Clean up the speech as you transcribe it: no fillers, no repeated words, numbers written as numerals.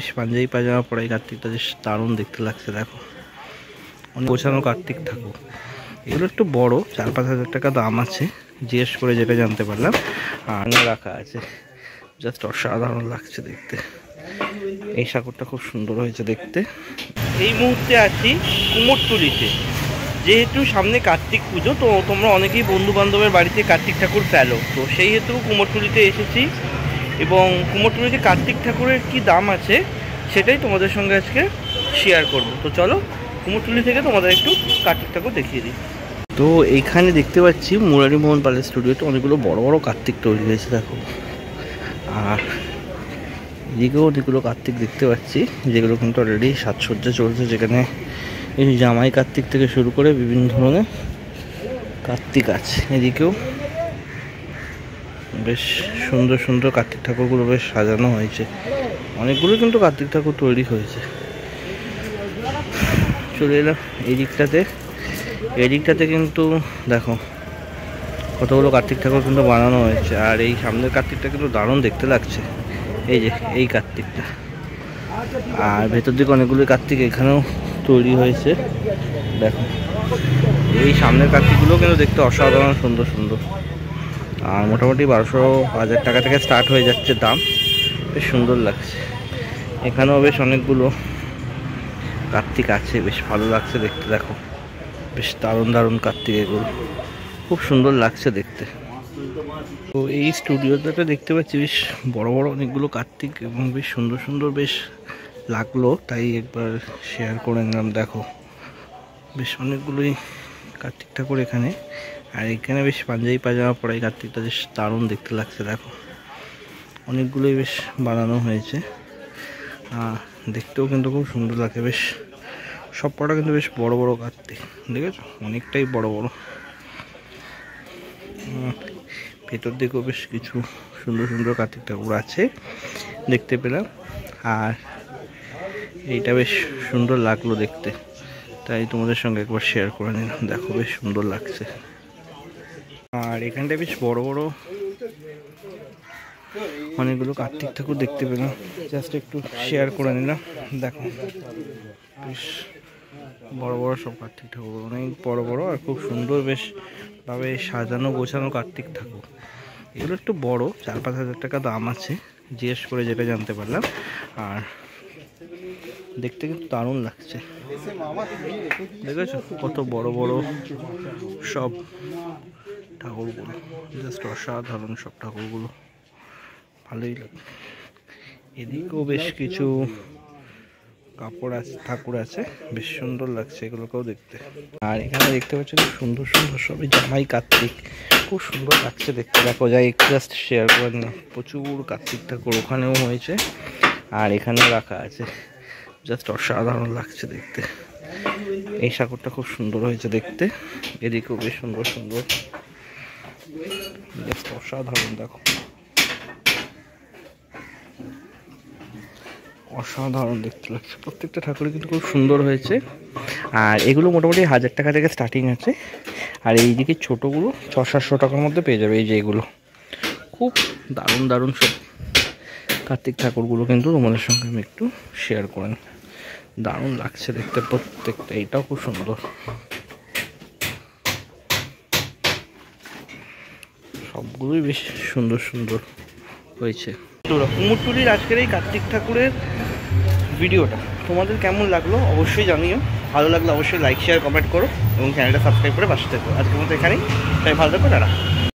বেশ পাঞ্জাবি পাজামা পরা এই কার্তিকটা বেশ দারুণ দেখতে লাগছে। দেখো অনেক গোছানো কার্তিক ঠাকুর। এগুলো একটু বড়, 4-5 হাজার টাকা দাম আছে জিজ্ঞেস করে যেটা জানতে পারলাম। আর রাখা আছে, জাস্ট অসাধারণ লাগছে দেখতে। এই ঠাকুরটা খুব সুন্দর হয়েছে দেখতে। এই মুহূর্তে আছি কুমোরটুলিতে, যেহেতু সামনে কার্তিক পুজো, তো তোমরা অনেকেই বন্ধু বান্ধবের বাড়িতে কার্তিক ঠাকুর ফেলো, তো সেই হেতু কুমোরটুলিতে এসেছি এবং কুমোরটুলিতে কার্তিক ঠাকুরের কি দাম আছে সেটাই তোমাদের সঙ্গে আজকে শেয়ার করব। তো চলো কুমোরটুলি থেকে তোমাদের একটু কার্তিক ঠাকুর দেখিয়ে দিই। তো এইখানে দেখতে পাচ্ছি মুরারি মোহন পালের স্টুডিওতে অনেকগুলো বড় বড় কার্তিক তৈরি হয়েছে দেখো। আর এদিকেও অনেকগুলো কার্তিক দেখতে পাচ্ছি, যেগুলো কিন্তু অলরেডি সাজসজ্জা চলছে, যেখানে এই জামাই কার্তিক থেকে শুরু করে বিভিন্ন ধরনের কার্তিক আছে। এদিকেও বেশ সুন্দর সুন্দর কার্তিক ঠাকুরগুলো বেশ সাজানো হয়েছে, অনেকগুলো কিন্তু কার্তিক ঠাকুর তৈরি হয়েছে। চলে এলাম এই দিকটাতে। এই দিকটাতে কিন্তু দেখো কতগুলো কার্তিক ঠাকুর কিন্তু বানানো হয়েছে। আর এই সামনের কার্তিকটা কিন্তু দারুণ দেখতে লাগছে, এই যে এই কার্তিকটা। আর ভেতর দিকে অনেকগুলো কার্তিক এখানেও তৈরি হয়েছে দেখো। এই সামনের কার্তিকগুলো কিন্তু দেখতে অসাধারণ সুন্দর সুন্দর। আর মোটামুটি 1200-1000 টাকা থেকে স্টার্ট হয়ে যাচ্ছে দাম, বেশ সুন্দর লাগছে। এখানেও বেশ অনেকগুলো কার্তিক আছে, বেশ ভালো লাগছে দেখতে। দেখো বেশ দারুণ দারুণ কার্তিক, এগুলো খুব সুন্দর লাগছে দেখতে। তো এই স্টুডিওটাতে দেখতে পাচ্ছি বেশ বড় বড় অনেকগুলো কার্তিক এবং বেশ সুন্দর সুন্দর বেশ লাগলো, তাই একবার শেয়ার করে নিলাম। দেখো বেশ অনেকগুলোই কার্তিক ঠাকুর এখানে। আর এখানে বেশ পাঞ্জাবি পাজামা পরা এই কার্তিকটা বেশ দারুণ দেখতে লাগছে। দেখো অনেকগুলোই বেশ বানানো হয়েছে, দেখতেও কিন্তু খুব সুন্দর লাগে। বেশ সব কটা কিন্তু বেশ বড় বড় কার্তিক, দেখেছো অনেকটাই বড় বড়। ভেতর দিকেও বেশ কিছু সুন্দর সুন্দর কার্তিক ঠাকুর আছে দেখতে পেলাম। আর এইটা বেশ সুন্দর লাগলো দেখতে, তাই তোমাদের সঙ্গে একবার শেয়ার করে নিলাম। দেখো বেশ সুন্দর লাগছে। আর এখানটা বেশ বড় বড় অনেকগুলো কার্তিক ঠাকুর দেখতে পেলাম, জাস্ট একটু শেয়ার করে নিলাম। দেখো বেশ বড় বড় সব কার্তিক ঠাকুর, অনেক বড় বড় আর খুব সুন্দর বেশ ভাবে সাজানো গোছানো কার্তিক ঠাকুর। এগুলো একটু বড়, 4-5 হাজার টাকা দাম আছে জিজ্ঞেস করে যেটা জানতে পারলাম। আর দেখতে কিন্তু দারুণ লাগছে, দেখেছো কত বড় বড় সব ঠাকুরগুলো, জাস্ট অসাধারণ সব ঠাকুরগুলো, ভালোই লাগে। এদিকেও বেশ কিছু কাপড় আছে, ঠাকুর আছে, বেশ সুন্দর লাগছে এগুলোকেও দেখতে। আর এখানে দেখতে পাচ্ছি খুব সুন্দর সুন্দর সবই জামাই কার্তিক, খুব সুন্দর লাগছে দেখতে। দেখো যাই একটু জাস্ট শেয়ার করে নিই, প্রচুর কার্তিক ঠাকুর ওখানেও হয়েছে আর এখানেও রাখা আছে, জাস্ট অসাধারণ লাগছে দেখতে। এই ঠাকুরটা খুব সুন্দর হয়েছে দেখতে, এদিকেও বেশ সুন্দর সুন্দর, জাস্ট অসাধারণ। দেখো অসাধারণ দেখতে লাগছে, প্রত্যেকটা ঠাকুরই কিন্তু খুব সুন্দর হয়েছে। আর এগুলো মোটামুটি 1000 টাকা থেকে স্টার্টিং আছে। আর এই দিকে ছোটোগুলো 600-700 টাকার মধ্যে পেয়ে যাবে। এই যে এগুলো খুব দারুণ দারুণ সব কার্তিক ঠাকুরগুলো কিন্তু তোমাদের সঙ্গে আমি একটু শেয়ার করেন, দারুণ লাগছে দেখতে প্রত্যেকটা। এইটাও খুব সুন্দর, সবগুলোই বেশ সুন্দর সুন্দর হয়েছে। কুমোরটুলির আজকের এই কার্তিক ঠাকুরের ভিডিওটা তোমাদের কেমন লাগলো অবশ্যই জানিও। ভালো লাগলে অবশ্যই লাইক শেয়ার কমেন্ট করো এবং চ্যানেলটা সাবস্ক্রাইব করে পাশে থেকো। আজকের মতো এখানেই, তাই ভালো থাকো, টাটা।